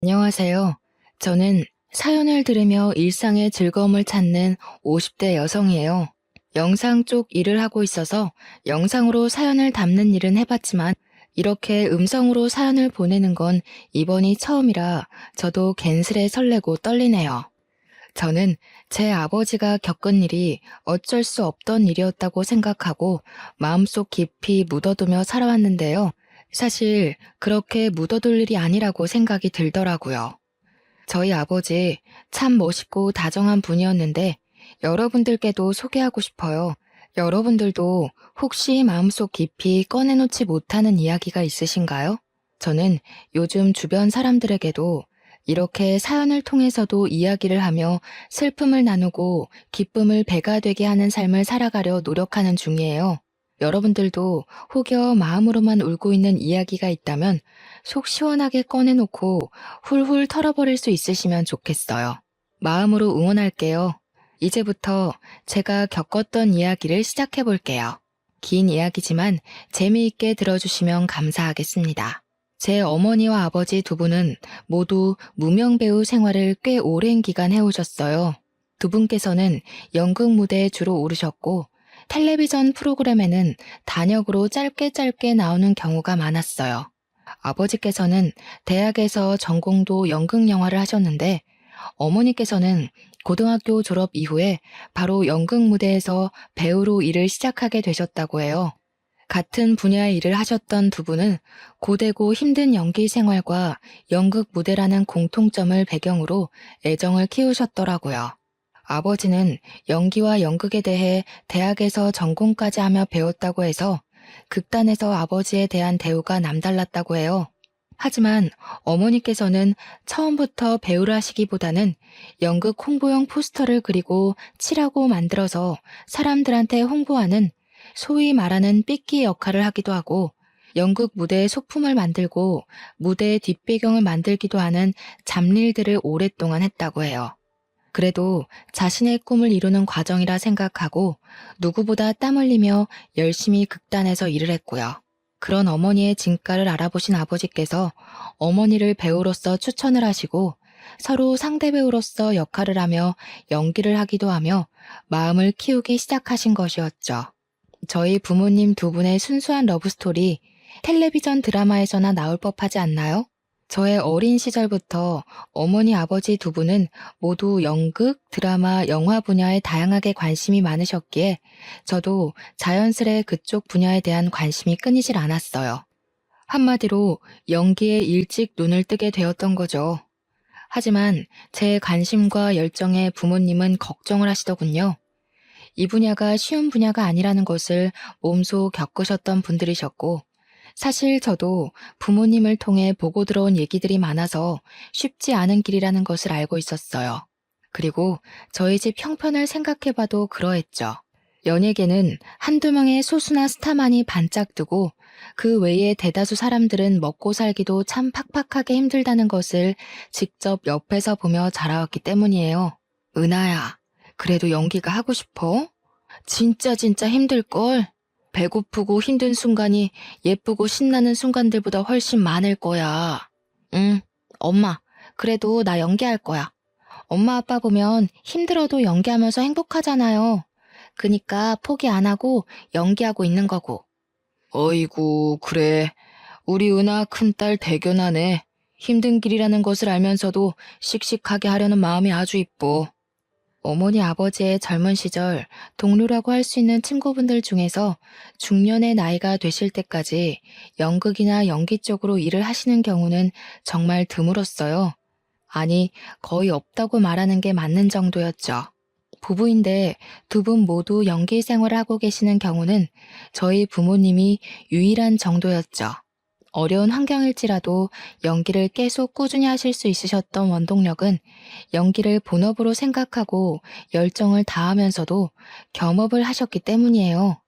안녕하세요. 저는 사연을 들으며 일상의 즐거움을 찾는 50대 여성이에요. 영상 쪽 일을 하고 있어서 영상으로 사연을 담는 일은 해봤지만 이렇게 음성으로 사연을 보내는 건 이번이 처음이라 저도 괜스레 설레고 떨리네요. 저는 제 아버지가 겪은 일이 어쩔 수 없던 일이었다고 생각하고 마음속 깊이 묻어두며 살아왔는데요. 사실 그렇게 묻어둘 일이 아니라고 생각이 들더라고요. 저희 아버지 참 멋있고 다정한 분이었는데 여러분들께도 소개하고 싶어요. 여러분들도 혹시 마음속 깊이 꺼내놓지 못하는 이야기가 있으신가요? 저는 요즘 주변 사람들에게도 이렇게 사연을 통해서도 이야기를 하며 슬픔을 나누고 기쁨을 배가 되게 하는 삶을 살아가려 노력하는 중이에요. 여러분들도 혹여 마음으로만 울고 있는 이야기가 있다면 속 시원하게 꺼내놓고 훌훌 털어버릴 수 있으시면 좋겠어요. 마음으로 응원할게요. 이제부터 제가 겪었던 이야기를 시작해 볼게요. 긴 이야기지만 재미있게 들어주시면 감사하겠습니다. 제 어머니와 아버지 두 분은 모두 무명 배우 생활을 꽤 오랜 기간 해오셨어요. 두 분께서는 연극 무대에 주로 오르셨고 텔레비전 프로그램에는 단역으로 짧게 나오는 경우가 많았어요. 아버지께서는 대학에서 전공도 연극 영화를 하셨는데 어머니께서는 고등학교 졸업 이후에 바로 연극 무대에서 배우로 일을 시작하게 되셨다고 해요. 같은 분야의 일을 하셨던 두 분은 고되고 힘든 연기 생활과 연극 무대라는 공통점을 배경으로 애정을 키우셨더라고요. 아버지는 연기와 연극에 대해 대학에서 전공까지 하며 배웠다고 해서 극단에서 아버지에 대한 대우가 남달랐다고 해요. 하지만 어머니께서는 처음부터 배우를 하시기보다는 연극 홍보용 포스터를 그리고 칠하고 만들어서 사람들한테 홍보하는 소위 말하는 삐끼 역할을 하기도 하고 연극 무대의 소품을 만들고 무대의 뒷배경을 만들기도 하는 잡일들을 오랫동안 했다고 해요. 그래도 자신의 꿈을 이루는 과정이라 생각하고 누구보다 땀 흘리며 열심히 극단에서 일을 했고요. 그런 어머니의 진가를 알아보신 아버지께서 어머니를 배우로서 추천을 하시고 서로 상대 배우로서 역할을 하며 연기를 하기도 하며 마음을 키우기 시작하신 것이었죠. 저희 부모님 두 분의 순수한 러브스토리 텔레비전 드라마에서나 나올 법하지 않나요? 저의 어린 시절부터 어머니 아버지 두 분은 모두 연극, 드라마, 영화 분야에 다양하게 관심이 많으셨기에 저도 자연스레 그쪽 분야에 대한 관심이 끊이질 않았어요. 한마디로 연기에 일찍 눈을 뜨게 되었던 거죠. 하지만 제 관심과 열정에 부모님은 걱정을 하시더군요. 이 분야가 쉬운 분야가 아니라는 것을 몸소 겪으셨던 분들이셨고 사실 저도 부모님을 통해 보고 들어온 얘기들이 많아서 쉽지 않은 길이라는 것을 알고 있었어요. 그리고 저희 집 형편을 생각해봐도 그러했죠. 연예계는 한두 명의 소수나 스타만이 반짝 뜨고 그 외에 대다수 사람들은 먹고 살기도 참 팍팍하게 힘들다는 것을 직접 옆에서 보며 자라왔기 때문이에요. 은하야, 그래도 연기가 하고 싶어? 진짜 힘들걸? 배고프고 힘든 순간이 예쁘고 신나는 순간들보다 훨씬 많을 거야. 응, 엄마, 그래도 나 연기할 거야. 엄마 아빠 보면 힘들어도 연기하면서 행복하잖아요. 그니까 포기 안 하고 연기하고 있는 거고. 어이구, 그래. 우리 은하 큰딸 대견하네. 힘든 길이라는 것을 알면서도 씩씩하게 하려는 마음이 아주 이뻐. 어머니 아버지의 젊은 시절 동료라고 할 수 있는 친구분들 중에서 중년의 나이가 되실 때까지 연극이나 연기 쪽으로 일을 하시는 경우는 정말 드물었어요. 아니, 거의 없다고 말하는 게 맞는 정도였죠. 부부인데 두 분 모두 연기 생활을 하고 계시는 경우는 저희 부모님이 유일한 정도였죠. 어려운 환경일지라도 연기를 계속 꾸준히 하실 수 있으셨던 원동력은 연기를 본업으로 생각하고 열정을 다하면서도 겸업을 하셨기 때문이에요.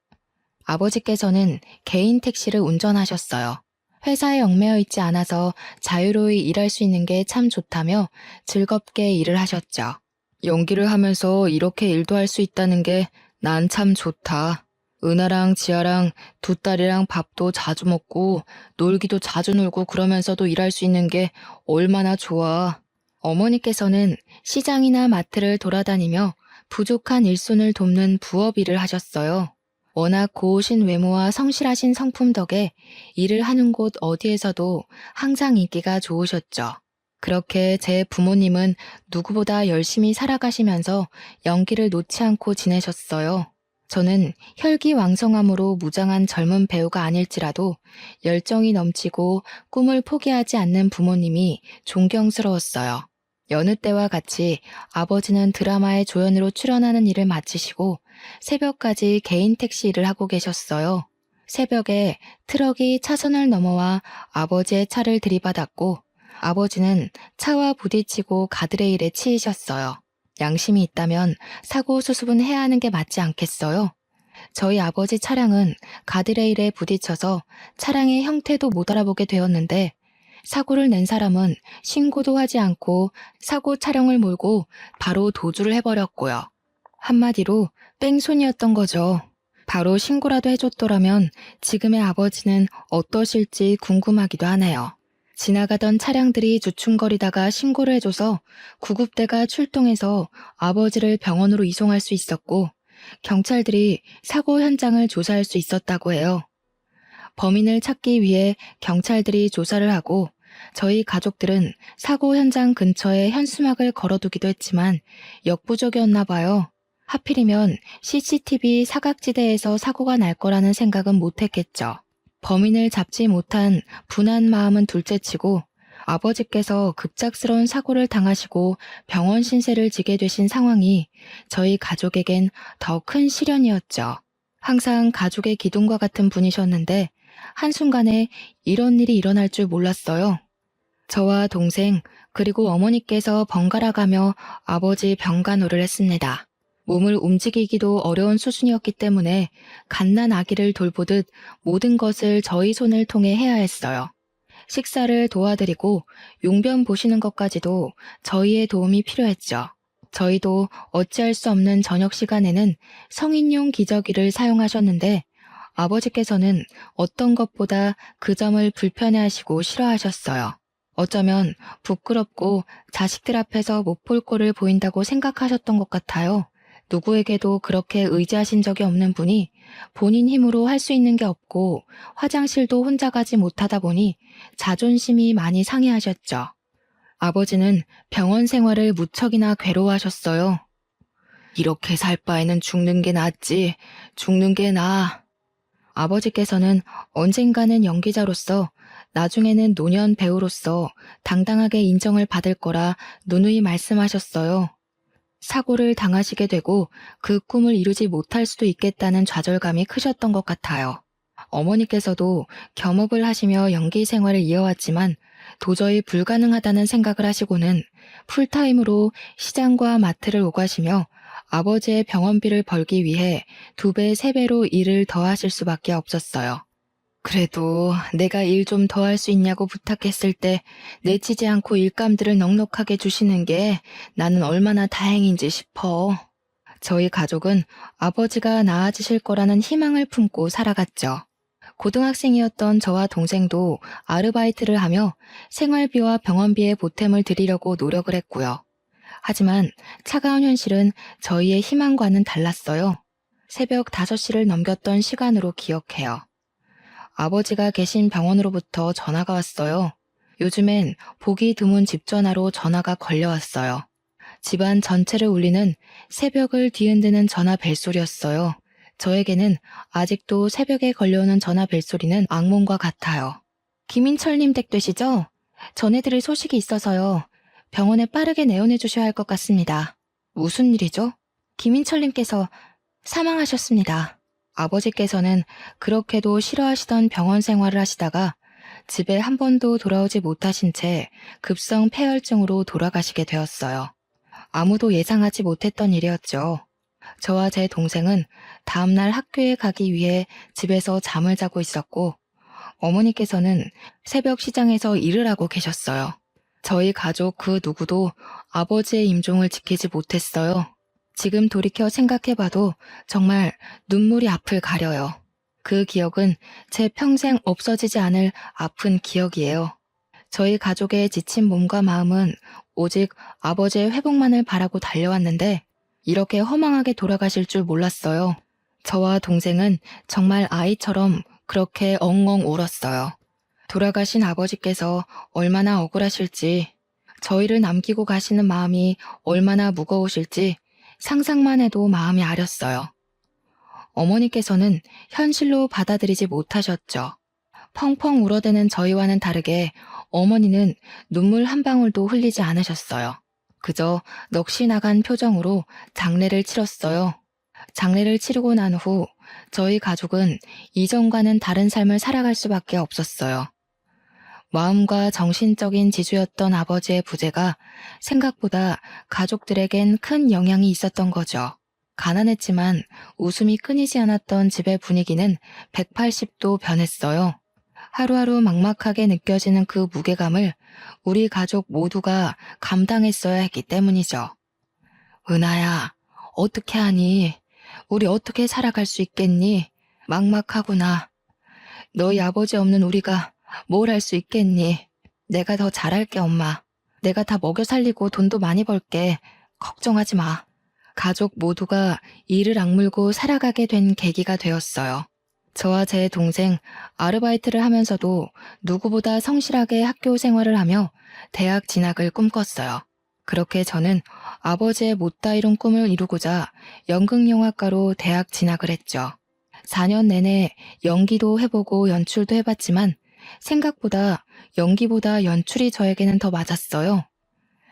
아버지께서는 개인 택시를 운전하셨어요. 회사에 얽매여 있지 않아서 자유로이 일할 수 있는 게 참 좋다며 즐겁게 일을 하셨죠. 연기를 하면서 이렇게 일도 할 수 있다는 게 난 참 좋다. 은하랑 지아랑 두 딸이랑 밥도 자주 먹고 놀기도 자주 놀고 그러면서도 일할 수 있는 게 얼마나 좋아. 어머니께서는 시장이나 마트를 돌아다니며 부족한 일손을 돕는 부업 일을 하셨어요. 워낙 고우신 외모와 성실하신 성품 덕에 일을 하는 곳 어디에서도 항상 인기가 좋으셨죠. 그렇게 제 부모님은 누구보다 열심히 살아가시면서 연기를 놓지 않고 지내셨어요. 저는 혈기왕성함으로 무장한 젊은 배우가 아닐지라도 열정이 넘치고 꿈을 포기하지 않는 부모님이 존경스러웠어요. 여느 때와 같이 아버지는 드라마의 조연으로 출연하는 일을 마치시고 새벽까지 개인 택시 일을 하고 계셨어요. 새벽에 트럭이 차선을 넘어와 아버지의 차를 들이받았고 아버지는 차와 부딪히고 가드레일에 치이셨어요. 양심이 있다면 사고 수습은 해야 하는 게 맞지 않겠어요? 저희 아버지 차량은 가드레일에 부딪혀서 차량의 형태도 못 알아보게 되었는데 사고를 낸 사람은 신고도 하지 않고 사고 차량을 몰고 바로 도주를 해버렸고요. 한마디로 뺑소니였던 거죠. 바로 신고라도 해줬더라면 지금의 아버지는 어떠실지 궁금하기도 하네요. 지나가던 차량들이 주춤거리다가 신고를 해줘서 구급대가 출동해서 아버지를 병원으로 이송할 수 있었고 경찰들이 사고 현장을 조사할 수 있었다고 해요. 범인을 찾기 위해 경찰들이 조사를 하고 저희 가족들은 사고 현장 근처에 현수막을 걸어두기도 했지만 역부족이었나 봐요. 하필이면 CCTV 사각지대에서 사고가 날 거라는 생각은 못했겠죠. 범인을 잡지 못한 분한 마음은 둘째치고 아버지께서 급작스러운 사고를 당하시고 병원 신세를 지게 되신 상황이 저희 가족에겐 더 큰 시련이었죠. 항상 가족의 기둥과 같은 분이셨는데 한순간에 이런 일이 일어날 줄 몰랐어요. 저와 동생 그리고 어머니께서 번갈아 가며 아버지 병간호를 했습니다. 몸을 움직이기도 어려운 수준이었기 때문에 갓난 아기를 돌보듯 모든 것을 저희 손을 통해 해야 했어요. 식사를 도와드리고 용변 보시는 것까지도 저희의 도움이 필요했죠. 저희도 어찌할 수 없는 저녁 시간에는 성인용 기저귀를 사용하셨는데 아버지께서는 어떤 것보다 그 점을 불편해하시고 싫어하셨어요. 어쩌면 부끄럽고 자식들 앞에서 못 볼 꼴을 보인다고 생각하셨던 것 같아요. 누구에게도 그렇게 의지하신 적이 없는 분이 본인 힘으로 할 수 있는 게 없고 화장실도 혼자 가지 못하다 보니 자존심이 많이 상해하셨죠. 아버지는 병원 생활을 무척이나 괴로워하셨어요. 이렇게 살 바에는 죽는 게 낫지, 죽는 게 나아. 아버지께서는 언젠가는 연기자로서 나중에는 노년 배우로서 당당하게 인정을 받을 거라 누누이 말씀하셨어요. 사고를 당하시게 되고 그 꿈을 이루지 못할 수도 있겠다는 좌절감이 크셨던 것 같아요. 어머니께서도 겸업을 하시며 연기 생활을 이어왔지만 도저히 불가능하다는 생각을 하시고는 풀타임으로 시장과 마트를 오가시며 아버지의 병원비를 벌기 위해 2배, 3배로 일을 더 하실 수밖에 없었어요. 그래도 내가 일 좀 더 할 수 있냐고 부탁했을 때 내치지 않고 일감들을 넉넉하게 주시는 게 나는 얼마나 다행인지 싶어. 저희 가족은 아버지가 나아지실 거라는 희망을 품고 살아갔죠. 고등학생이었던 저와 동생도 아르바이트를 하며 생활비와 병원비에 보탬을 드리려고 노력을 했고요. 하지만 차가운 현실은 저희의 희망과는 달랐어요. 새벽 5시를 넘겼던 시간으로 기억해요. 아버지가 계신 병원으로부터 전화가 왔어요. 요즘엔 보기 드문 집 전화로 전화가 걸려왔어요. 집안 전체를 울리는 새벽을 뒤흔드는 전화 벨소리였어요. 저에게는 아직도 새벽에 걸려오는 전화 벨소리는 악몽과 같아요. 김인철님 댁 되시죠? 전해드릴 소식이 있어서요. 병원에 빠르게 내원해 주셔야 할 것 같습니다. 무슨 일이죠? 김인철님께서 사망하셨습니다. 아버지께서는 그렇게도 싫어하시던 병원 생활을 하시다가 집에 한 번도 돌아오지 못하신 채 급성 폐혈증으로 돌아가시게 되었어요. 아무도 예상하지 못했던 일이었죠. 저와 제 동생은 다음날 학교에 가기 위해 집에서 잠을 자고 있었고 어머니께서는 새벽 시장에서 일을 하고 계셨어요. 저희 가족 그 누구도 아버지의 임종을 지키지 못했어요. 지금 돌이켜 생각해봐도 정말 눈물이 앞을 가려요. 그 기억은 제 평생 없어지지 않을 아픈 기억이에요. 저희 가족의 지친 몸과 마음은 오직 아버지의 회복만을 바라고 달려왔는데 이렇게 허망하게 돌아가실 줄 몰랐어요. 저와 동생은 정말 아이처럼 그렇게 엉엉 울었어요. 돌아가신 아버지께서 얼마나 억울하실지, 저희를 남기고 가시는 마음이 얼마나 무거우실지 상상만 해도 마음이 아렸어요. 어머니께서는 현실로 받아들이지 못하셨죠. 펑펑 울어대는 저희와는 다르게 어머니는 눈물 한 방울도 흘리지 않으셨어요. 그저 넋이 나간 표정으로 장례를 치렀어요. 장례를 치르고 난 후 저희 가족은 이전과는 다른 삶을 살아갈 수밖에 없었어요. 마음과 정신적인 지주였던 아버지의 부재가 생각보다 가족들에겐 큰 영향이 있었던 거죠. 가난했지만 웃음이 끊이지 않았던 집의 분위기는 180도 변했어요. 하루하루 막막하게 느껴지는 그 무게감을 우리 가족 모두가 감당했어야 했기 때문이죠. 은하야, 어떻게 하니? 우리 어떻게 살아갈 수 있겠니? 막막하구나. 너희 아버지 없는 우리가 뭘 할 수 있겠니? 내가 더 잘할게, 엄마. 내가 다 먹여 살리고 돈도 많이 벌게. 걱정하지 마. 가족 모두가 이를 악물고 살아가게 된 계기가 되었어요. 저와 제 동생 아르바이트를 하면서도 누구보다 성실하게 학교 생활을 하며 대학 진학을 꿈꿨어요. 그렇게 저는 아버지의 못다 이룬 꿈을 이루고자 연극영화과로 대학 진학을 했죠. 4년 내내 연기도 해보고 연출도 해봤지만 생각보다 연기보다 연출이 저에게는 더 맞았어요.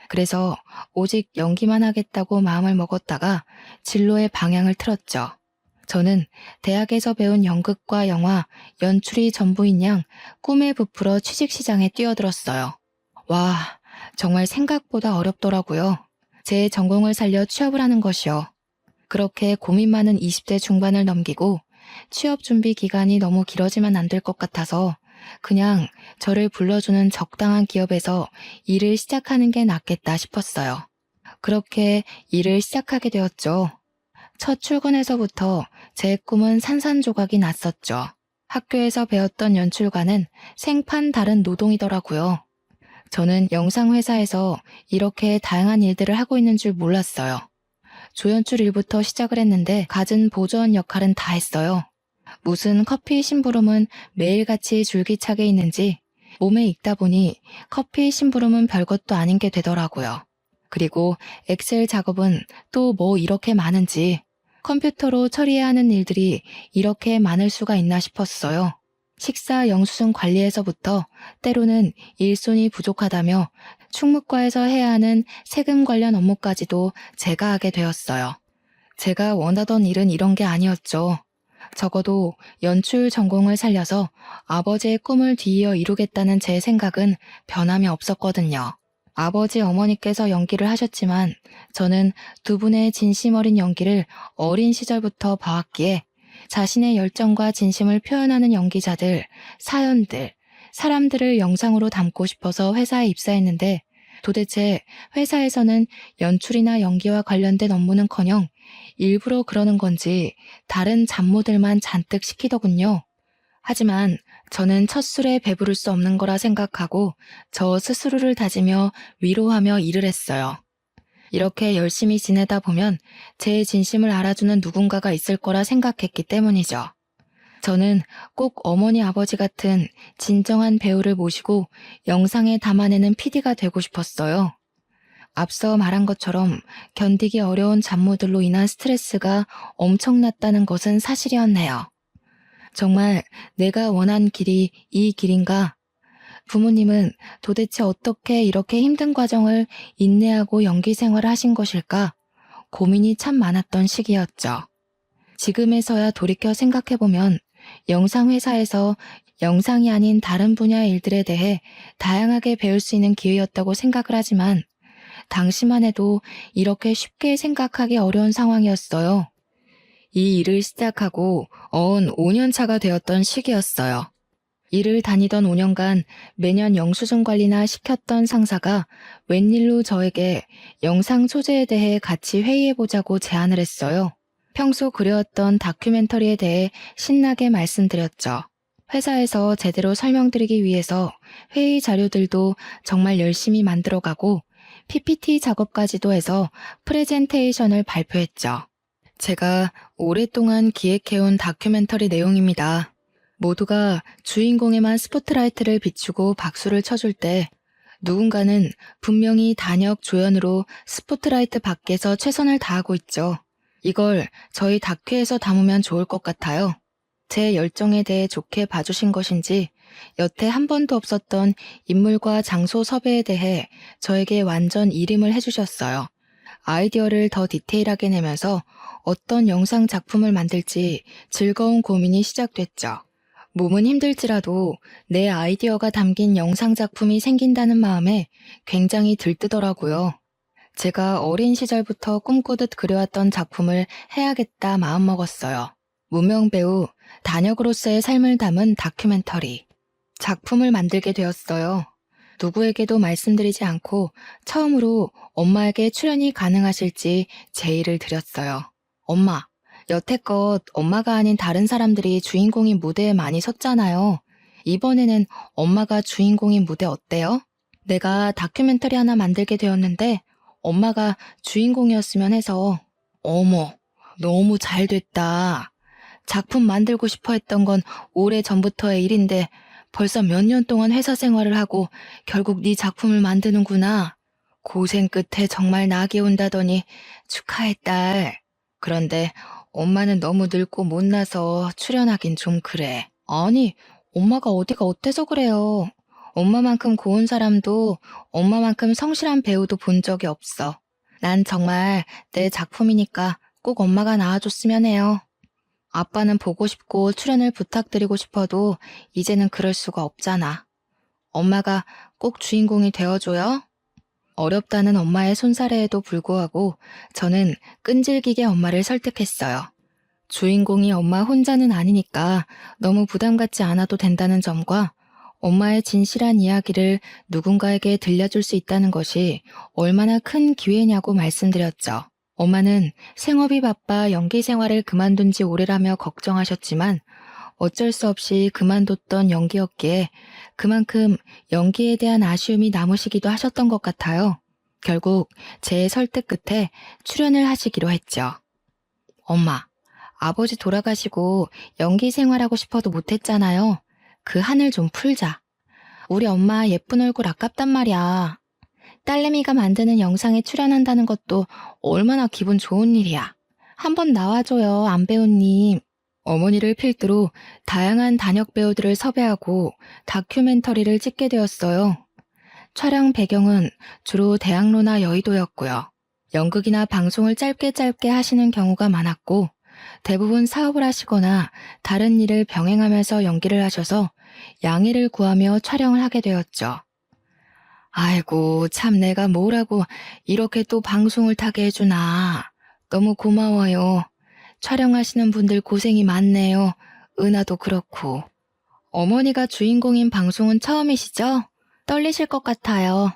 그래서 오직 연기만 하겠다고 마음을 먹었다가 진로의 방향을 틀었죠. 저는 대학에서 배운 연극과 영화, 연출이 전부인 양 꿈에 부풀어 취직시장에 뛰어들었어요. 와, 정말 생각보다 어렵더라고요. 제 전공을 살려 취업을 하는 것이요. 그렇게 고민 많은 20대 중반을 넘기고 취업 준비 기간이 너무 길어지면 안 될 것 같아서 그냥 저를 불러주는 적당한 기업에서 일을 시작하는 게 낫겠다 싶었어요. 그렇게 일을 시작하게 되었죠. 첫 출근에서부터 제 꿈은 산산조각이 났었죠. 학교에서 배웠던 연출과는 생판 다른 노동이더라고요. 저는 영상회사에서 이렇게 다양한 일들을 하고 있는 줄 몰랐어요. 조연출 일부터 시작을 했는데 갖은 보조원 역할은 다 했어요. 무슨 커피 심부름은 매일같이 줄기차게 있는지 몸에 익다 보니 커피 심부름은 별것도 아닌 게 되더라고요. 그리고 엑셀 작업은 또 뭐 이렇게 많은지 컴퓨터로 처리해야 하는 일들이 이렇게 많을 수가 있나 싶었어요. 식사 영수증 관리에서부터 때로는 일손이 부족하다며 충무과에서 해야 하는 세금 관련 업무까지도 제가 하게 되었어요. 제가 원하던 일은 이런 게 아니었죠. 적어도 연출 전공을 살려서 아버지의 꿈을 뒤이어 이루겠다는 제 생각은 변함이 없었거든요. 아버지 어머니께서 연기를 하셨지만 저는 두 분의 진심 어린 연기를 어린 시절부터 봐왔기에 자신의 열정과 진심을 표현하는 연기자들, 사연들, 사람들을 영상으로 담고 싶어서 회사에 입사했는데 도대체 회사에서는 연출이나 연기와 관련된 업무는커녕 일부러 그러는 건지 다른 잡무들만 잔뜩 시키더군요. 하지만 저는 첫 술에 배부를 수 없는 거라 생각하고 저 스스로를 다지며 위로하며 일을 했어요. 이렇게 열심히 지내다 보면 제 진심을 알아주는 누군가가 있을 거라 생각했기 때문이죠. 저는 꼭 어머니 아버지 같은 진정한 배우를 모시고 영상에 담아내는 PD가 되고 싶었어요. 앞서 말한 것처럼 견디기 어려운 잡무들로 인한 스트레스가 엄청났다는 것은 사실이었네요. 정말 내가 원한 길이 이 길인가? 부모님은 도대체 어떻게 이렇게 힘든 과정을 인내하고 연기 생활을 하신 것일까? 고민이 참 많았던 시기였죠. 지금에서야 돌이켜 생각해보면 영상회사에서 영상이 아닌 다른 분야의 일들에 대해 다양하게 배울 수 있는 기회였다고 생각을 하지만 당시만 해도 이렇게 쉽게 생각하기 어려운 상황이었어요. 이 일을 시작하고 어언 5년 차가 되었던 시기였어요. 일을 다니던 5년간 매년 영수증 관리나 시켰던 상사가 웬일로 저에게 영상 소재에 대해 같이 회의해보자고 제안을 했어요. 평소 그려왔던 다큐멘터리에 대해 신나게 말씀드렸죠. 회사에서 제대로 설명드리기 위해서 회의 자료들도 정말 열심히 만들어가고 PPT 작업까지도 해서 프레젠테이션을 발표했죠. 제가 오랫동안 기획해온 다큐멘터리 내용입니다. 모두가 주인공에만 스포트라이트를 비추고 박수를 쳐줄 때 누군가는 분명히 단역 조연으로 스포트라이트 밖에서 최선을 다하고 있죠. 이걸 저희 다큐에서 담으면 좋을 것 같아요. 제 열정에 대해 좋게 봐주신 것인지 여태 한 번도 없었던 인물과 장소 섭외에 대해 저에게 완전 일임을 해주셨어요. 아이디어를 더 디테일하게 내면서 어떤 영상 작품을 만들지 즐거운 고민이 시작됐죠. 몸은 힘들지라도 내 아이디어가 담긴 영상 작품이 생긴다는 마음에 굉장히 들뜨더라고요. 제가 어린 시절부터 꿈꾸듯 그려왔던 작품을 해야겠다 마음먹었어요. 무명 배우 단역으로서의 삶을 담은 다큐멘터리. 작품을 만들게 되었어요. 누구에게도 말씀드리지 않고 처음으로 엄마에게 출연이 가능하실지 제의를 드렸어요. 엄마, 여태껏 엄마가 아닌 다른 사람들이 주인공인 무대에 많이 섰잖아요. 이번에는 엄마가 주인공인 무대 어때요? 내가 다큐멘터리 하나 만들게 되었는데 엄마가 주인공이었으면 해서. 어머, 너무 잘 됐다. 작품 만들고 싶어 했던 건 오래전부터의 일인데 벌써 몇 년 동안 회사 생활을 하고 결국 네 작품을 만드는구나. 고생 끝에 정말 낙이 온다더니 축하해, 딸. 그런데 엄마는 너무 늙고 못나서 출연하긴 좀 그래. 아니, 엄마가 어디가 어때서 그래요. 엄마만큼 고운 사람도 엄마만큼 성실한 배우도 본 적이 없어. 난 정말 내 작품이니까 꼭 엄마가 나와줬으면 해요. 아빠는 보고 싶고 출연을 부탁드리고 싶어도 이제는 그럴 수가 없잖아. 엄마가 꼭 주인공이 되어줘요? 어렵다는 엄마의 손사래에도 불구하고 저는 끈질기게 엄마를 설득했어요. 주인공이 엄마 혼자는 아니니까 너무 부담 갖지 않아도 된다는 점과 엄마의 진실한 이야기를 누군가에게 들려줄 수 있다는 것이 얼마나 큰 기회냐고 말씀드렸죠. 엄마는 생업이 바빠 연기 생활을 그만둔 지 오래라며 걱정하셨지만 어쩔 수 없이 그만뒀던 연기였기에 그만큼 연기에 대한 아쉬움이 남으시기도 하셨던 것 같아요. 결국 제 설득 끝에 출연을 하시기로 했죠. 엄마, 아버지 돌아가시고 연기 생활하고 싶어도 못했잖아요. 그 한을 좀 풀자. 우리 엄마 예쁜 얼굴 아깝단 말이야. 딸내미가 만드는 영상에 출연한다는 것도 얼마나 기분 좋은 일이야. 한번 나와줘요, 안배우님. 어머니를 필두로 다양한 단역 배우들을 섭외하고 다큐멘터리를 찍게 되었어요. 촬영 배경은 주로 대학로나 여의도였고요. 연극이나 방송을 짧게 하시는 경우가 많았고 대부분 사업을 하시거나 다른 일을 병행하면서 연기를 하셔서 양해를 구하며 촬영을 하게 되었죠. 아이고, 참 내가 뭐라고 이렇게 또 방송을 타게 해주나. 너무 고마워요. 촬영하시는 분들 고생이 많네요. 은하도 그렇고. 어머니가 주인공인 방송은 처음이시죠? 떨리실 것 같아요.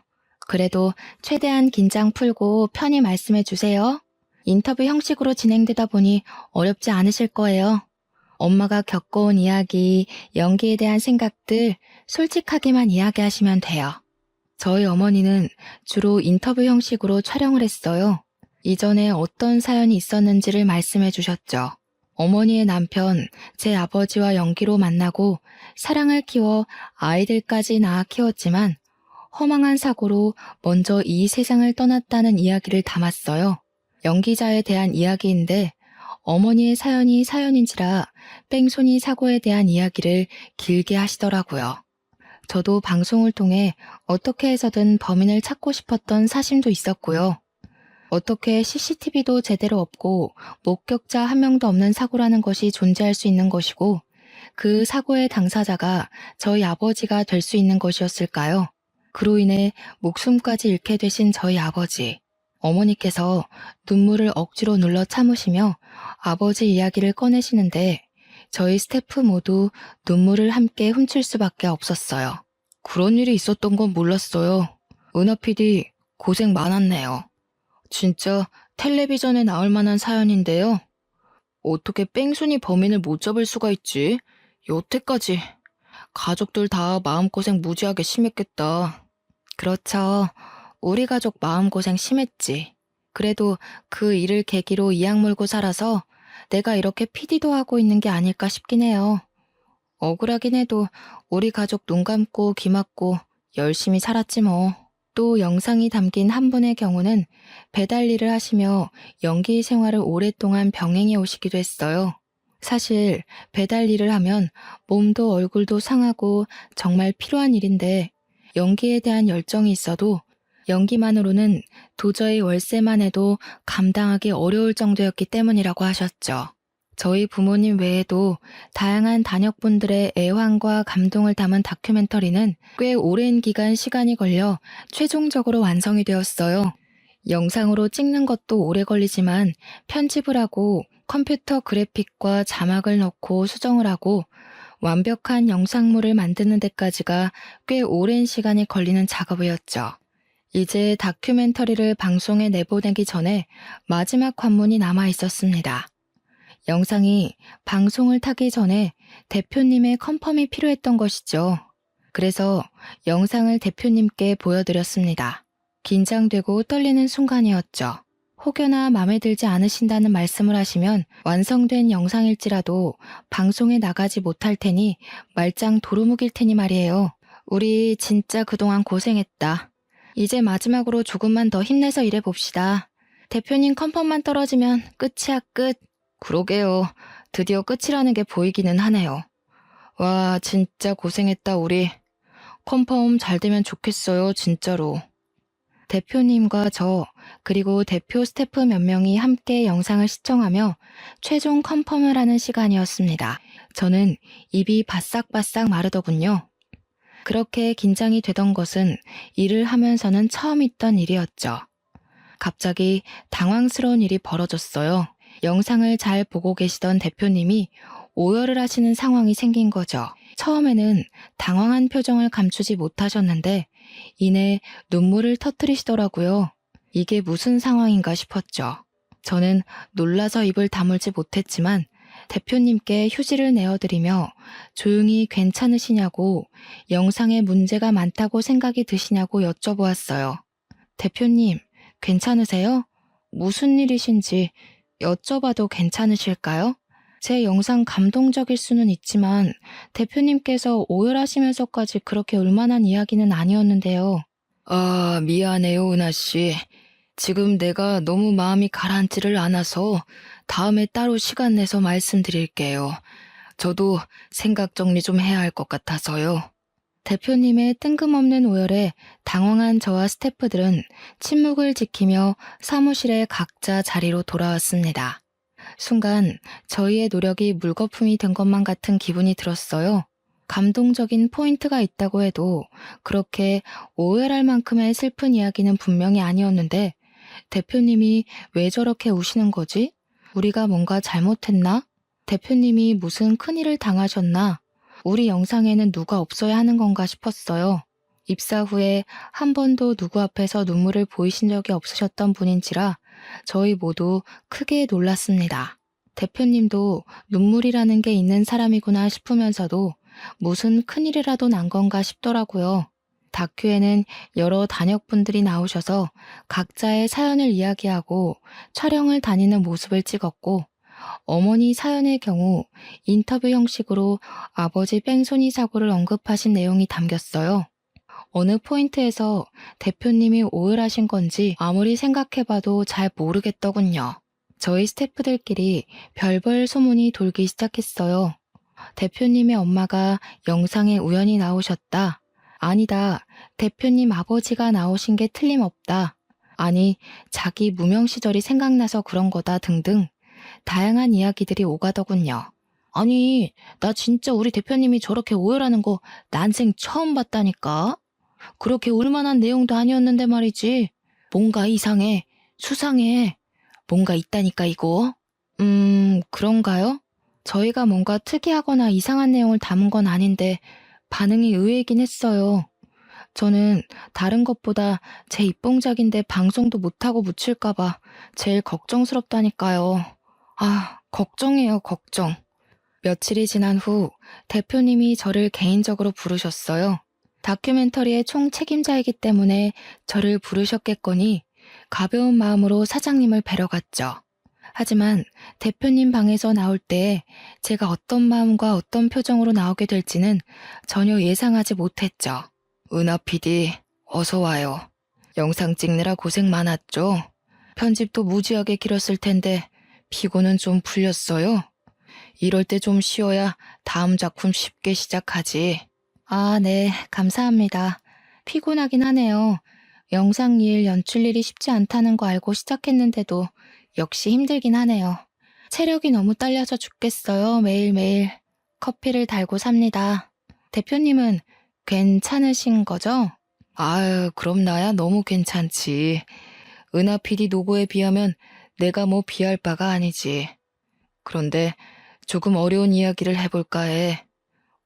그래도 최대한 긴장 풀고 편히 말씀해 주세요. 인터뷰 형식으로 진행되다 보니 어렵지 않으실 거예요. 엄마가 겪어온 이야기, 연기에 대한 생각들 솔직하게만 이야기하시면 돼요. 저희 어머니는 주로 인터뷰 형식으로 촬영을 했어요. 이전에 어떤 사연이 있었는지를 말씀해 주셨죠. 어머니의 남편, 제 아버지와 연기로 만나고 사랑을 키워 아이들까지 낳아 키웠지만 허망한 사고로 먼저 이 세상을 떠났다는 이야기를 담았어요. 연기자에 대한 이야기인데 어머니의 사연이 사연인지라 뺑소니 사고에 대한 이야기를 길게 하시더라고요. 저도 방송을 통해 어떻게 해서든 범인을 찾고 싶었던 사심도 있었고요. 어떻게 CCTV도 제대로 없고 목격자 한 명도 없는 사고라는 것이 존재할 수 있는 것이고 그 사고의 당사자가 저희 아버지가 될 수 있는 것이었을까요? 그로 인해 목숨까지 잃게 되신 저희 아버지. 어머니께서 눈물을 억지로 눌러 참으시며 아버지 이야기를 꺼내시는데 저희 스태프 모두 눈물을 함께 훔칠 수밖에 없었어요. 그런 일이 있었던 건 몰랐어요. 은하 PD 고생 많았네요. 진짜 텔레비전에 나올 만한 사연인데요. 어떻게 뺑소니 범인을 못 잡을 수가 있지? 여태까지 가족들 다 마음고생 무지하게 심했겠다. 그렇죠. 우리 가족 마음고생 심했지. 그래도 그 일을 계기로 이악 물고 살아서 내가 이렇게 PD도 하고 있는 게 아닐까 싶긴 해요. 억울하긴 해도 우리 가족 눈 감고 귀 막고 열심히 살았지 뭐. 또 영상이 담긴 한 분의 경우는 배달 일을 하시며 연기 생활을 오랫동안 병행해 오시기도 했어요. 사실 배달 일을 하면 몸도 얼굴도 상하고 정말 필요한 일인데 연기에 대한 열정이 있어도 연기만으로는 도저히 월세만 해도 감당하기 어려울 정도였기 때문이라고 하셨죠. 저희 부모님 외에도 다양한 단역분들의 애환과 감동을 담은 다큐멘터리는 꽤 오랜 기간 시간이 걸려 최종적으로 완성이 되었어요. 영상으로 찍는 것도 오래 걸리지만 편집을 하고 컴퓨터 그래픽과 자막을 넣고 수정을 하고 완벽한 영상물을 만드는 데까지가 꽤 오랜 시간이 걸리는 작업이었죠. 이제 다큐멘터리를 방송에 내보내기 전에 마지막 관문이 남아 있었습니다. 영상이 방송을 타기 전에 대표님의 컨펌이 필요했던 것이죠. 그래서 영상을 대표님께 보여드렸습니다. 긴장되고 떨리는 순간이었죠. 혹여나 마음에 들지 않으신다는 말씀을 하시면 완성된 영상일지라도 방송에 나가지 못할 테니 말짱 도루묵일 테니 말이에요. 우리 진짜 그동안 고생했다. 이제 마지막으로 조금만 더 힘내서 일해봅시다. 대표님 컨펌만 떨어지면 끝이야 끝. 그러게요. 드디어 끝이라는 게 보이기는 하네요. 와, 진짜 고생했다 우리. 컨펌 잘 되면 좋겠어요 진짜로. 대표님과 저 그리고 대표 스태프 몇 명이 함께 영상을 시청하며 최종 컨펌을 하는 시간이었습니다. 저는 입이 바싹바싹 마르더군요. 그렇게 긴장이 되던 것은 일을 하면서는 처음 있던 일이었죠. 갑자기 당황스러운 일이 벌어졌어요. 영상을 잘 보고 계시던 대표님이 오열을 하시는 상황이 생긴 거죠. 처음에는 당황한 표정을 감추지 못하셨는데 이내 눈물을 터뜨리시더라고요. 이게 무슨 상황인가 싶었죠. 저는 놀라서 입을 다물지 못했지만 대표님께 휴지를 내어드리며 조용히 괜찮으시냐고 영상에 문제가 많다고 생각이 드시냐고 여쭤보았어요. 대표님, 괜찮으세요? 무슨 일이신지 여쭤봐도 괜찮으실까요? 제 영상 감동적일 수는 있지만 대표님께서 오열하시면서까지 그렇게 울만한 이야기는 아니었는데요. 아, 미안해요, 은하씨. 지금 내가 너무 마음이 가라앉지를 않아서 다음에 따로 시간 내서 말씀드릴게요. 저도 생각 정리 좀 해야 할 것 같아서요. 대표님의 뜬금없는 오열에 당황한 저와 스태프들은 침묵을 지키며 사무실에 각자 자리로 돌아왔습니다. 순간 저희의 노력이 물거품이 된 것만 같은 기분이 들었어요. 감동적인 포인트가 있다고 해도 그렇게 오해할 만큼의 슬픈 이야기는 분명히 아니었는데 대표님이 왜 저렇게 우시는 거지? 우리가 뭔가 잘못했나? 대표님이 무슨 큰일을 당하셨나? 우리 영상에는 누가 없어야 하는 건가 싶었어요. 입사 후에 한 번도 누구 앞에서 눈물을 보이신 적이 없으셨던 분인지라 저희 모두 크게 놀랐습니다. 대표님도 눈물이라는 게 있는 사람이구나 싶으면서도 무슨 큰일이라도 난 건가 싶더라고요. 다큐에는 여러 단역분들이 나오셔서 각자의 사연을 이야기하고 촬영을 다니는 모습을 찍었고 어머니 사연의 경우 인터뷰 형식으로 아버지 뺑소니 사고를 언급하신 내용이 담겼어요. 어느 포인트에서 대표님이 오열하신 건지 아무리 생각해봐도 잘 모르겠더군요. 저희 스태프들끼리 별별 소문이 돌기 시작했어요. 대표님의 엄마가 영상에 우연히 나오셨다. 아니다. 대표님 아버지가 나오신 게 틀림없다. 아니, 자기 무명 시절이 생각나서 그런 거다 등등 다양한 이야기들이 오가더군요. 아니, 나 진짜 우리 대표님이 저렇게 오열하는 거 난생 처음 봤다니까? 그렇게 울만한 내용도 아니었는데 말이지. 뭔가 이상해. 수상해. 뭔가 있다니까 이거. 그런가요? 저희가 뭔가 특이하거나 이상한 내용을 담은 건 아닌데 반응이 의외이긴 했어요. 저는 다른 것보다 제 입봉작인데 방송도 못하고 묻힐까봐 제일 걱정스럽다니까요. 아, 걱정이에요, 걱정. 며칠이 지난 후 대표님이 저를 개인적으로 부르셨어요. 다큐멘터리의 총 책임자이기 때문에 저를 부르셨겠거니 가벼운 마음으로 사장님을 뵈러 갔죠. 하지만 대표님 방에서 나올 때 제가 어떤 마음과 어떤 표정으로 나오게 될지는 전혀 예상하지 못했죠. 은하 PD, 어서 와요. 영상 찍느라 고생 많았죠? 편집도 무지하게 길었을 텐데 피곤은 좀 풀렸어요? 이럴 때 좀 쉬어야 다음 작품 쉽게 시작하지. 아, 네, 감사합니다. 피곤하긴 하네요. 영상 일, 연출 일이 쉽지 않다는 거 알고 시작했는데도 역시 힘들긴 하네요. 체력이 너무 딸려서 죽겠어요, 매일매일. 커피를 달고 삽니다. 대표님은 괜찮으신 거죠? 아유, 그럼 나야 너무 괜찮지. 은하 PD 노고에 비하면 내가 뭐 비할 바가 아니지. 그런데 조금 어려운 이야기를 해볼까 해.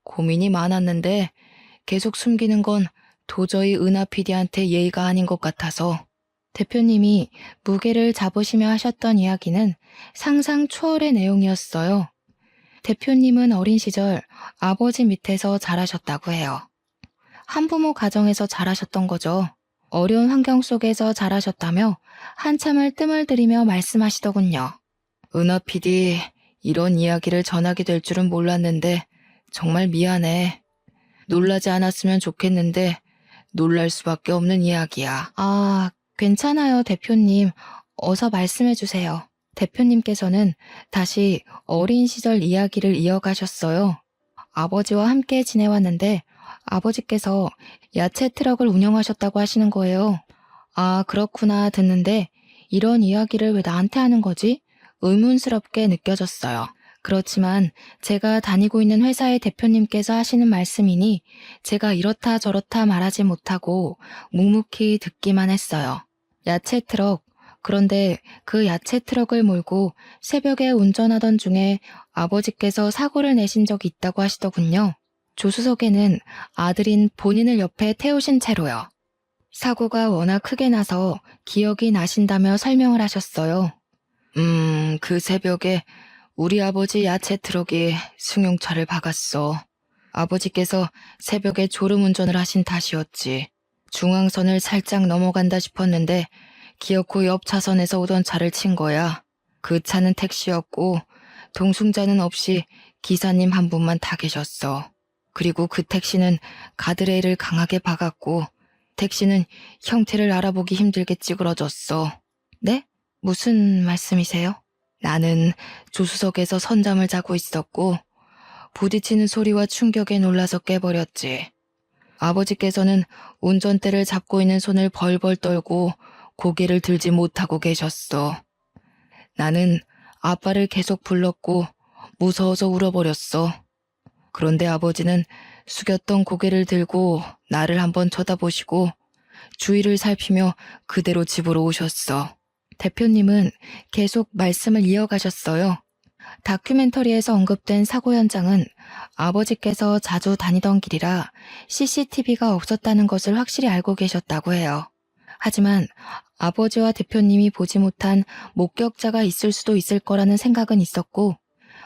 고민이 많았는데 계속 숨기는 건 도저히 은하 PD한테 예의가 아닌 것 같아서. 대표님이 무게를 잡으시며 하셨던 이야기는 상상 초월의 내용이었어요. 대표님은 어린 시절 아버지 밑에서 자라셨다고 해요. 한부모 가정에서 자라셨던 거죠. 어려운 환경 속에서 자라셨다며 한참을 뜸을 들이며 말씀하시더군요. 은하 PD, 이런 이야기를 전하게 될 줄은 몰랐는데 정말 미안해. 놀라지 않았으면 좋겠는데 놀랄 수밖에 없는 이야기야. 아, 괜찮아요, 대표님. 어서 말씀해 주세요. 대표님께서는 다시 어린 시절 이야기를 이어가셨어요. 아버지와 함께 지내왔는데 아버지께서 야채 트럭을 운영하셨다고 하시는 거예요. 아, 그렇구나 듣는데 이런 이야기를 왜 나한테 하는 거지? 의문스럽게 느껴졌어요. 그렇지만 제가 다니고 있는 회사의 대표님께서 하시는 말씀이니 제가 이렇다 저렇다 말하지 못하고 묵묵히 듣기만 했어요. 야채 트럭. 그런데 그 야채 트럭을 몰고 새벽에 운전하던 중에 아버지께서 사고를 내신 적이 있다고 하시더군요. 조수석에는 아들인 본인을 옆에 태우신 채로요. 사고가 워낙 크게 나서 기억이 나신다며 설명을 하셨어요. 그 새벽에 우리 아버지 야채 트럭이 승용차를 박았어. 아버지께서 새벽에 졸음운전을 하신 탓이었지. 중앙선을 살짝 넘어간다 싶었는데 기어코 옆 차선에서 오던 차를 친 거야. 그 차는 택시였고 동승자는 없이 기사님 한 분만 타 계셨어. 그리고 그 택시는 가드레일을 강하게 박았고 택시는 형태를 알아보기 힘들게 찌그러졌어. 네? 무슨 말씀이세요? 나는 조수석에서 선잠을 자고 있었고 부딪히는 소리와 충격에 놀라서 깨버렸지. 아버지께서는 운전대를 잡고 있는 손을 벌벌 떨고 고개를 들지 못하고 계셨어. 나는 아빠를 계속 불렀고 무서워서 울어버렸어. 그런데 아버지는 숙였던 고개를 들고 나를 한번 쳐다보시고 주위를 살피며 그대로 집으로 오셨어. 대표님은 계속 말씀을 이어가셨어요. 다큐멘터리에서 언급된 사고 현장은 아버지께서 자주 다니던 길이라 CCTV가 없었다는 것을 확실히 알고 계셨다고 해요. 하지만 아버지와 대표님이 보지 못한 목격자가 있을 수도 있을 거라는 생각은 있었고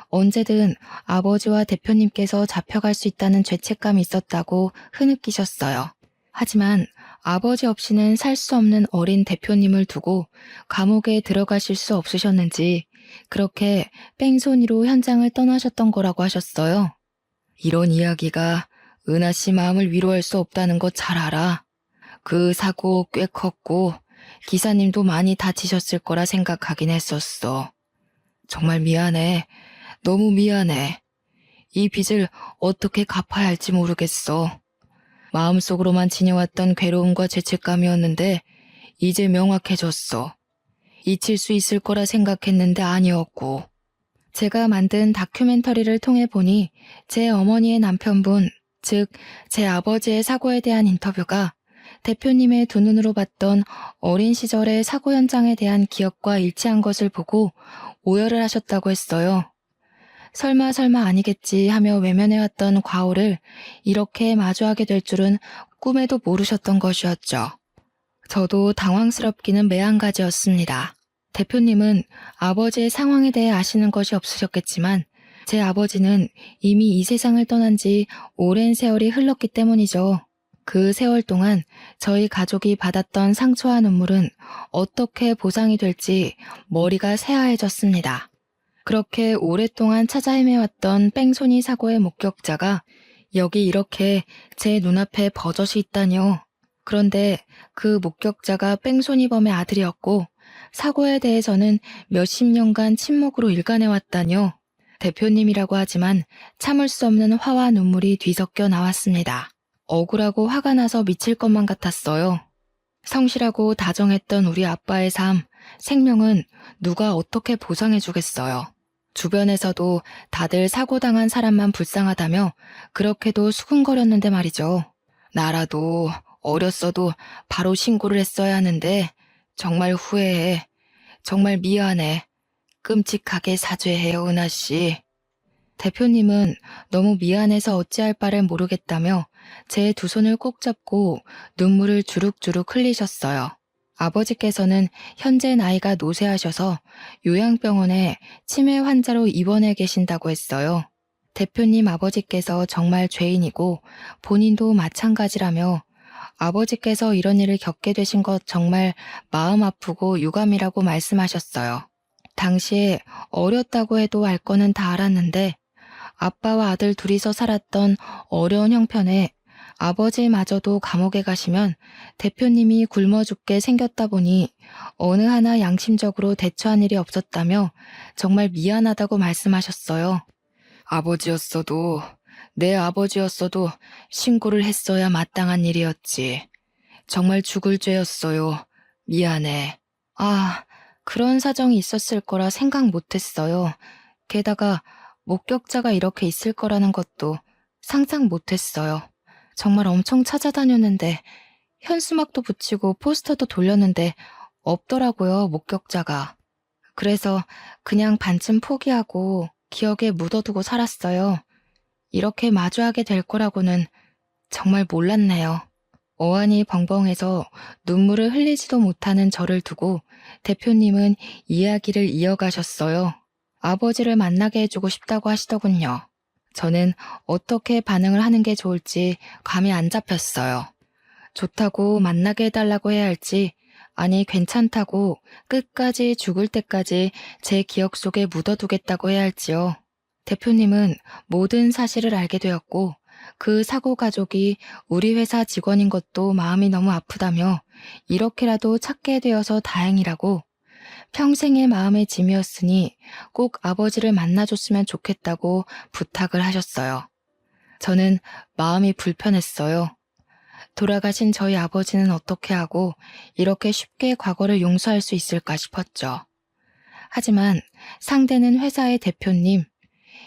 언제든 아버지와 대표님께서 잡혀갈 수 있다는 죄책감이 있었다고 흐느끼셨어요. 하지만 아버지 없이는 살 수 없는 어린 대표님을 두고 감옥에 들어가실 수 없으셨는지 그렇게 뺑소니로 현장을 떠나셨던 거라고 하셨어요. 이런 이야기가 은하 씨 마음을 위로할 수 없다는 거 잘 알아. 그 사고 꽤 컸고 기사님도 많이 다치셨을 거라 생각하긴 했었어. 정말 미안해. 너무 미안해. 이 빚을 어떻게 갚아야 할지 모르겠어. 마음속으로만 지녀왔던 괴로움과 죄책감이었는데 이제 명확해졌어. 잊힐 수 있을 거라 생각했는데 아니었고. 제가 만든 다큐멘터리를 통해 보니 제 어머니의 남편분, 즉 제 아버지의 사고에 대한 인터뷰가 대표님의 두 눈으로 봤던 어린 시절의 사고 현장에 대한 기억과 일치한 것을 보고 오열을 하셨다고 했어요. 설마 설마 아니겠지 하며 외면해왔던 과오를 이렇게 마주하게 될 줄은 꿈에도 모르셨던 것이었죠. 저도 당황스럽기는 매한가지였습니다. 대표님은 아버지의 상황에 대해 아시는 것이 없으셨겠지만 제 아버지는 이미 이 세상을 떠난 지 오랜 세월이 흘렀기 때문이죠. 그 세월 동안 저희 가족이 받았던 상처와 눈물은 어떻게 보상이 될지 머리가 새하얘졌습니다. 그렇게 오랫동안 찾아 헤매왔던 뺑소니 사고의 목격자가 여기 이렇게 제 눈앞에 버젓이 있다뇨. 그런데 그 목격자가 뺑소니범의 아들이었고 사고에 대해서는 몇십 년간 침묵으로 일관해왔다뇨. 대표님이라고 하지만 참을 수 없는 화와 눈물이 뒤섞여 나왔습니다. 억울하고 화가 나서 미칠 것만 같았어요. 성실하고 다정했던 우리 아빠의 삶, 생명은 누가 어떻게 보상해주겠어요. 주변에서도 다들 사고당한 사람만 불쌍하다며 그렇게도 수군거렸는데 말이죠. 나라도 어렸어도 바로 신고를 했어야 하는데 정말 후회해. 정말 미안해. 끔찍하게 사죄해요, 은하 씨. 대표님은 너무 미안해서 어찌할 바를 모르겠다며 제 두 손을 꼭 잡고 눈물을 주룩주룩 흘리셨어요. 아버지께서는 현재 나이가 노쇠하셔서 요양병원에 치매 환자로 입원해 계신다고 했어요. 대표님 아버지께서 정말 죄인이고 본인도 마찬가지라며 아버지께서 이런 일을 겪게 되신 것 정말 마음 아프고 유감이라고 말씀하셨어요. 당시에 어렸다고 해도 알 거는 다 알았는데 아빠와 아들 둘이서 살았던 어려운 형편에 아버지마저도 감옥에 가시면 대표님이 굶어 죽게 생겼다 보니 어느 하나 양심적으로 대처한 일이 없었다며 정말 미안하다고 말씀하셨어요. 아버지였어도 내 아버지였어도 신고를 했어야 마땅한 일이었지. 정말 죽을 죄였어요. 미안해. 아, 그런 사정이 있었을 거라 생각 못했어요. 게다가 목격자가 이렇게 있을 거라는 것도 상상 못했어요. 정말 엄청 찾아다녔는데 현수막도 붙이고 포스터도 돌렸는데 없더라고요, 목격자가. 그래서 그냥 반쯤 포기하고 기억에 묻어두고 살았어요. 이렇게 마주하게 될 거라고는 정말 몰랐네요. 어안이 벙벙해서 눈물을 흘리지도 못하는 저를 두고 대표님은 이야기를 이어가셨어요. 아버지를 만나게 해주고 싶다고 하시더군요. 저는 어떻게 반응을 하는 게 좋을지 감이 안 잡혔어요. 좋다고 만나게 해달라고 해야 할지, 아니 괜찮다고 끝까지 죽을 때까지 제 기억 속에 묻어두겠다고 해야 할지요. 대표님은 모든 사실을 알게 되었고 그 사고 가족이 우리 회사 직원인 것도 마음이 너무 아프다며 이렇게라도 찾게 되어서 다행이라고 평생의 마음의 짐이었으니 꼭 아버지를 만나줬으면 좋겠다고 부탁을 하셨어요. 저는 마음이 불편했어요. 돌아가신 저희 아버지는 어떻게 하고 이렇게 쉽게 과거를 용서할 수 있을까 싶었죠. 하지만 상대는 회사의 대표님,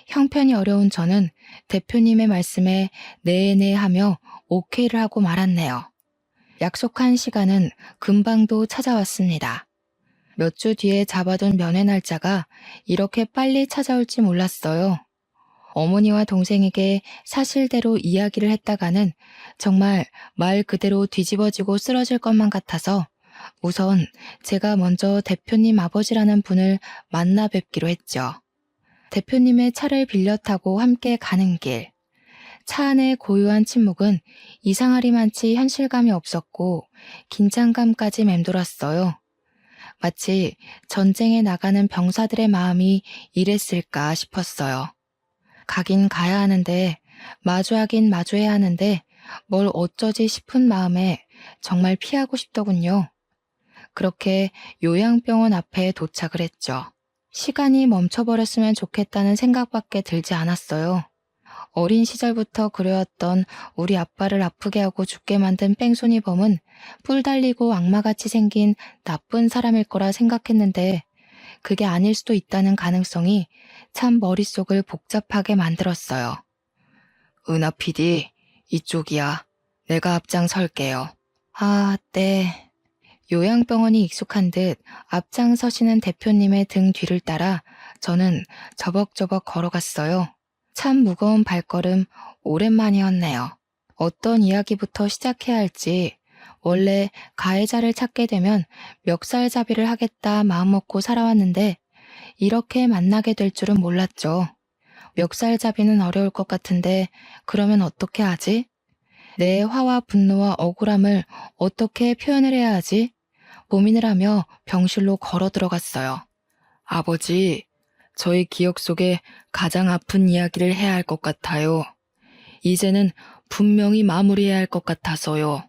형편이 어려운 저는 대표님의 말씀에 네네 하며 오케이를 하고 말았네요. 약속한 시간은 금방도 찾아왔습니다. 몇 주 뒤에 잡아둔 면회 날짜가 이렇게 빨리 찾아올지 몰랐어요. 어머니와 동생에게 사실대로 이야기를 했다가는 정말 말 그대로 뒤집어지고 쓰러질 것만 같아서 우선 제가 먼저 대표님 아버지라는 분을 만나 뵙기로 했죠. 대표님의 차를 빌려 타고 함께 가는 길. 차 안의 고요한 침묵은 이상하리만치 현실감이 없었고 긴장감까지 맴돌았어요. 마치 전쟁에 나가는 병사들의 마음이 이랬을까 싶었어요. 가긴 가야 하는데 마주하긴 마주해야 하는데 뭘 어쩌지 싶은 마음에 정말 피하고 싶더군요. 그렇게 요양병원 앞에 도착을 했죠. 시간이 멈춰버렸으면 좋겠다는 생각밖에 들지 않았어요. 어린 시절부터 그려왔던 우리 아빠를 아프게 하고 죽게 만든 뺑소니범은 뿔 달리고 악마같이 생긴 나쁜 사람일 거라 생각했는데 그게 아닐 수도 있다는 가능성이 참 머릿속을 복잡하게 만들었어요. 은하 PD, 이쪽이야. 내가 앞장설게요. 아, 네. 요양병원이 익숙한 듯 앞장서시는 대표님의 등 뒤를 따라 저는 저벅저벅 걸어갔어요. 참 무거운 발걸음 오랜만이었네요. 어떤 이야기부터 시작해야 할지, 원래 가해자를 찾게 되면 멱살잡이를 하겠다 마음먹고 살아왔는데 이렇게 만나게 될 줄은 몰랐죠. 멱살잡이는 어려울 것 같은데 그러면 어떻게 하지? 내 화와 분노와 억울함을 어떻게 표현을 해야 하지? 고민을 하며 병실로 걸어 들어갔어요. 아버지, 저희 기억 속에 가장 아픈 이야기를 해야 할 것 같아요. 이제는 분명히 마무리해야 할 것 같아서요.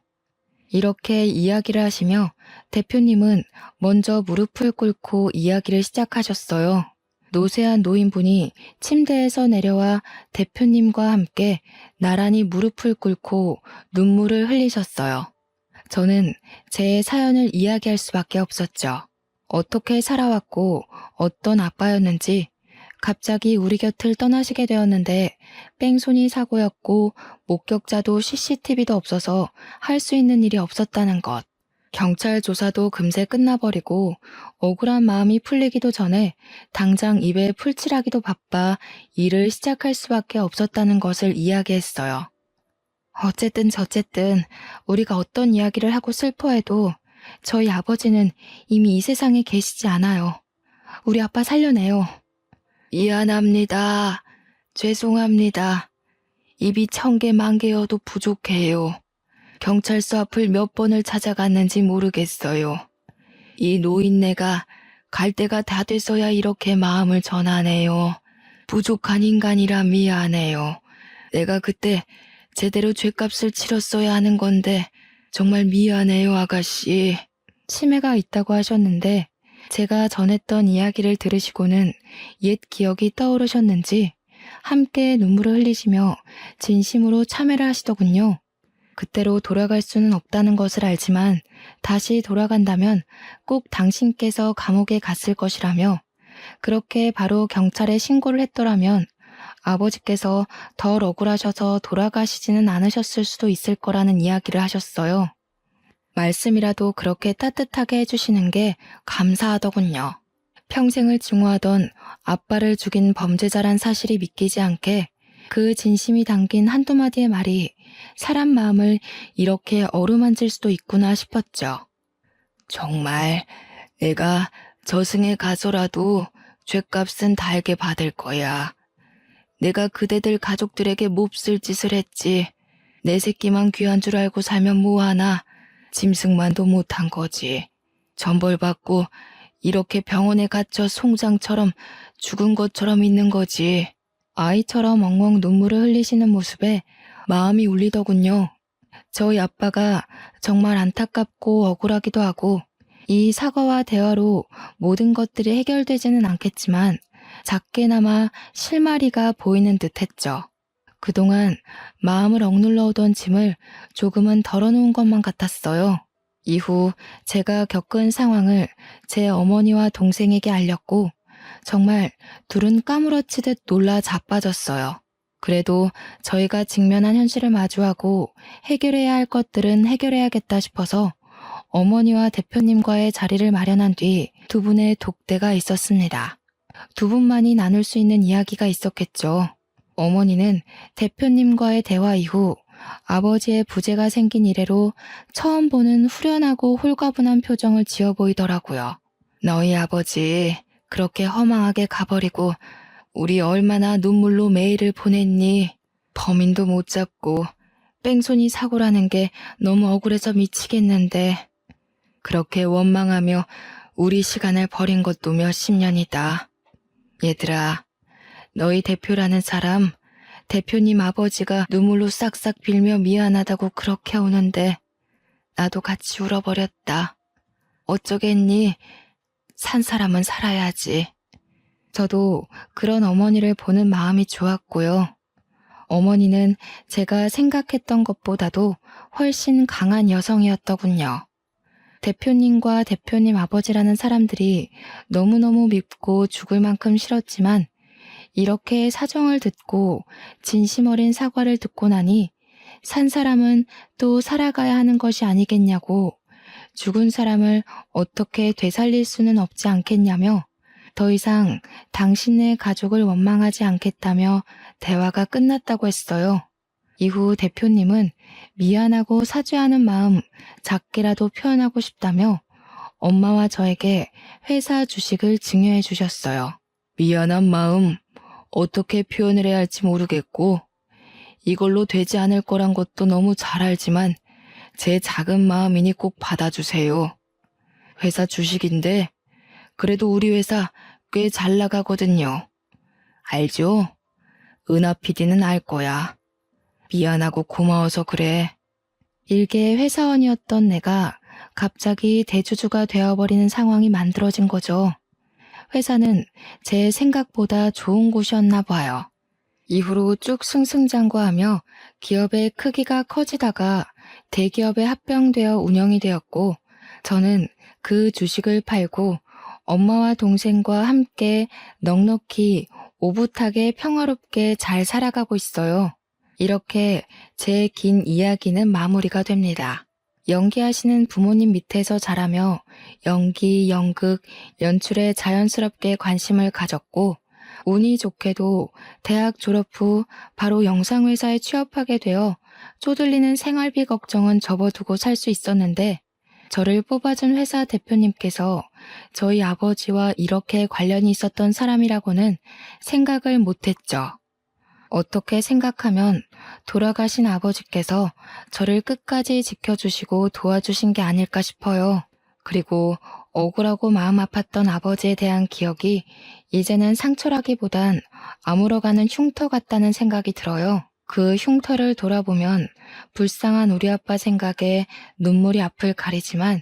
이렇게 이야기를 하시며 대표님은 먼저 무릎을 꿇고 이야기를 시작하셨어요. 노쇠한 노인분이 침대에서 내려와 대표님과 함께 나란히 무릎을 꿇고 눈물을 흘리셨어요. 저는 제 사연을 이야기할 수밖에 없었죠. 어떻게 살아왔고 어떤 아빠였는지, 갑자기 우리 곁을 떠나시게 되었는데 뺑소니 사고였고 목격자도 CCTV도 없어서 할 수 있는 일이 없었다는 것. 경찰 조사도 금세 끝나버리고 억울한 마음이 풀리기도 전에 당장 입에 풀칠하기도 바빠 일을 시작할 수밖에 없었다는 것을 이야기했어요. 어쨌든 저쨌든 우리가 어떤 이야기를 하고 슬퍼해도 저희 아버지는 이미 이 세상에 계시지 않아요. 우리 아빠 살려내요. 미안합니다. 죄송합니다. 입이 1000개 만개여도 부족해요. 경찰서 앞을 몇 번을 찾아갔는지 모르겠어요. 이 노인네가 갈 때가 다 돼서야 이렇게 마음을 전하네요. 부족한 인간이라 미안해요. 내가 그때 제대로 죄값을 치렀어야 하는 건데 정말 미안해요, 아가씨. 치매가 있다고 하셨는데 제가 전했던 이야기를 들으시고는 옛 기억이 떠오르셨는지 함께 눈물을 흘리시며 진심으로 참회를 하시더군요. 그때로 돌아갈 수는 없다는 것을 알지만 다시 돌아간다면 꼭 당신께서 감옥에 갔을 것이라며, 그렇게 바로 경찰에 신고를 했더라면 아버지께서 덜 억울하셔서 돌아가시지는 않으셨을 수도 있을 거라는 이야기를 하셨어요. 말씀이라도 그렇게 따뜻하게 해주시는 게 감사하더군요. 평생을 증오하던 아빠를 죽인 범죄자란 사실이 믿기지 않게 그 진심이 담긴 한두 마디의 말이 사람 마음을 이렇게 어루만질 수도 있구나 싶었죠. 정말 내가 저승에 가서라도 죗값은 달게 받을 거야. 내가 그대들 가족들에게 몹쓸 짓을 했지. 내 새끼만 귀한 줄 알고 살면 뭐하나. 짐승만도 못한 거지. 전벌받고 이렇게 병원에 갇혀 송장처럼 죽은 것처럼 있는 거지. 아이처럼 엉엉 눈물을 흘리시는 모습에 마음이 울리더군요. 저희 아빠가 정말 안타깝고 억울하기도 하고, 이 사과와 대화로 모든 것들이 해결되지는 않겠지만 작게나마 실마리가 보이는 듯 했죠. 그동안 마음을 억눌러 오던 짐을 조금은 덜어놓은 것만 같았어요. 이후 제가 겪은 상황을 제 어머니와 동생에게 알렸고 정말 둘은 까무러치듯 놀라 자빠졌어요. 그래도 저희가 직면한 현실을 마주하고 해결해야 할 것들은 해결해야겠다 싶어서 어머니와 대표님과의 자리를 마련한 뒤 두 분의 독대가 있었습니다. 두 분만이 나눌 수 있는 이야기가 있었겠죠. 어머니는 대표님과의 대화 이후 아버지의 부재가 생긴 이래로 처음 보는 후련하고 홀가분한 표정을 지어 보이더라고요. 너희 아버지 그렇게 허망하게 가버리고 우리 얼마나 눈물로 매일을 보냈니? 범인도 못 잡고 뺑소니 사고라는 게 너무 억울해서 미치겠는데 그렇게 원망하며 우리 시간을 버린 것도 몇십 년이다. 얘들아, 너희 대표라는 사람, 대표님 아버지가 눈물로 싹싹 빌며 미안하다고 그렇게 우는데 나도 같이 울어버렸다. 어쩌겠니? 산 사람은 살아야지. 저도 그런 어머니를 보는 마음이 좋았고요. 어머니는 제가 생각했던 것보다도 훨씬 강한 여성이었더군요. 대표님과 대표님 아버지라는 사람들이 너무너무 밉고 죽을 만큼 싫었지만 이렇게 사정을 듣고 진심 어린 사과를 듣고 나니 산 사람은 또 살아가야 하는 것이 아니겠냐고, 죽은 사람을 어떻게 되살릴 수는 없지 않겠냐며 더 이상 당신네 가족을 원망하지 않겠다며 대화가 끝났다고 했어요. 이후 대표님은 미안하고 사죄하는 마음 작게라도 표현하고 싶다며 엄마와 저에게 회사 주식을 증여해 주셨어요. 미안한 마음 어떻게 표현을 해야 할지 모르겠고 이걸로 되지 않을 거란 것도 너무 잘 알지만 제 작은 마음이니 꼭 받아주세요. 회사 주식인데 그래도 우리 회사 꽤 잘 나가거든요. 알죠? 은하 PD는 알 거야. 미안하고 고마워서 그래. 일개 회사원이었던 내가 갑자기 대주주가 되어버리는 상황이 만들어진 거죠. 회사는 제 생각보다 좋은 곳이었나 봐요. 이후로 쭉 승승장구하며 기업의 크기가 커지다가 대기업에 합병되어 운영이 되었고 저는 그 주식을 팔고 엄마와 동생과 함께 넉넉히 오붓하게 평화롭게 잘 살아가고 있어요. 이렇게 제 긴 이야기는 마무리가 됩니다. 연기하시는 부모님 밑에서 자라며 연기, 연극, 연출에 자연스럽게 관심을 가졌고 운이 좋게도 대학 졸업 후 바로 영상회사에 취업하게 되어 쪼들리는 생활비 걱정은 접어두고 살 수 있었는데 저를 뽑아준 회사 대표님께서 저희 아버지와 이렇게 관련이 있었던 사람이라고는 생각을 못했죠. 어떻게 생각하면 돌아가신 아버지께서 저를 끝까지 지켜주시고 도와주신 게 아닐까 싶어요. 그리고 억울하고 마음 아팠던 아버지에 대한 기억이 이제는 상처라기보단 아물어가는 흉터 같다는 생각이 들어요. 그 흉터를 돌아보면 불쌍한 우리 아빠 생각에 눈물이 앞을 가리지만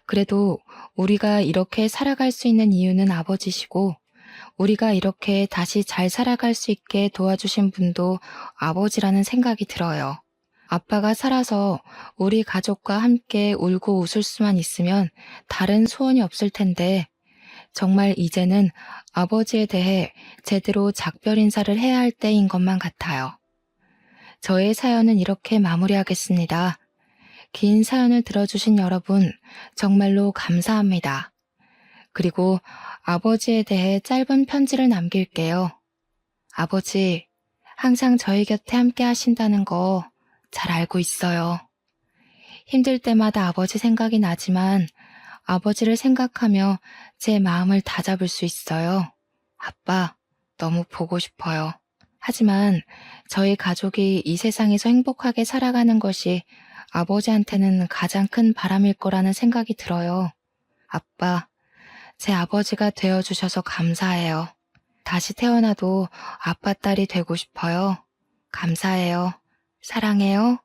그래도 우리가 이렇게 살아갈 수 있는 이유는 아버지시고 우리가 이렇게 다시 잘 살아갈 수 있게 도와주신 분도 아버지라는 생각이 들어요. 아빠가 살아서 우리 가족과 함께 울고 웃을 수만 있으면 다른 소원이 없을 텐데 정말 이제는 아버지에 대해 제대로 작별 인사를 해야 할 때인 것만 같아요. 저의 사연은 이렇게 마무리하겠습니다. 긴 사연을 들어주신 여러분 정말로 감사합니다. 그리고 아버지에 대해 짧은 편지를 남길게요. 아버지, 항상 저희 곁에 함께 하신다는 거 잘 알고 있어요. 힘들 때마다 아버지 생각이 나지만 아버지를 생각하며 제 마음을 다잡을 수 있어요. 아빠, 너무 보고 싶어요. 하지만 저희 가족이 이 세상에서 행복하게 살아가는 것이 아버지한테는 가장 큰 바람일 거라는 생각이 들어요. 아빠, 제 아버지가 되어주셔서 감사해요. 다시 태어나도 아빠 딸이 되고 싶어요. 감사해요. 사랑해요.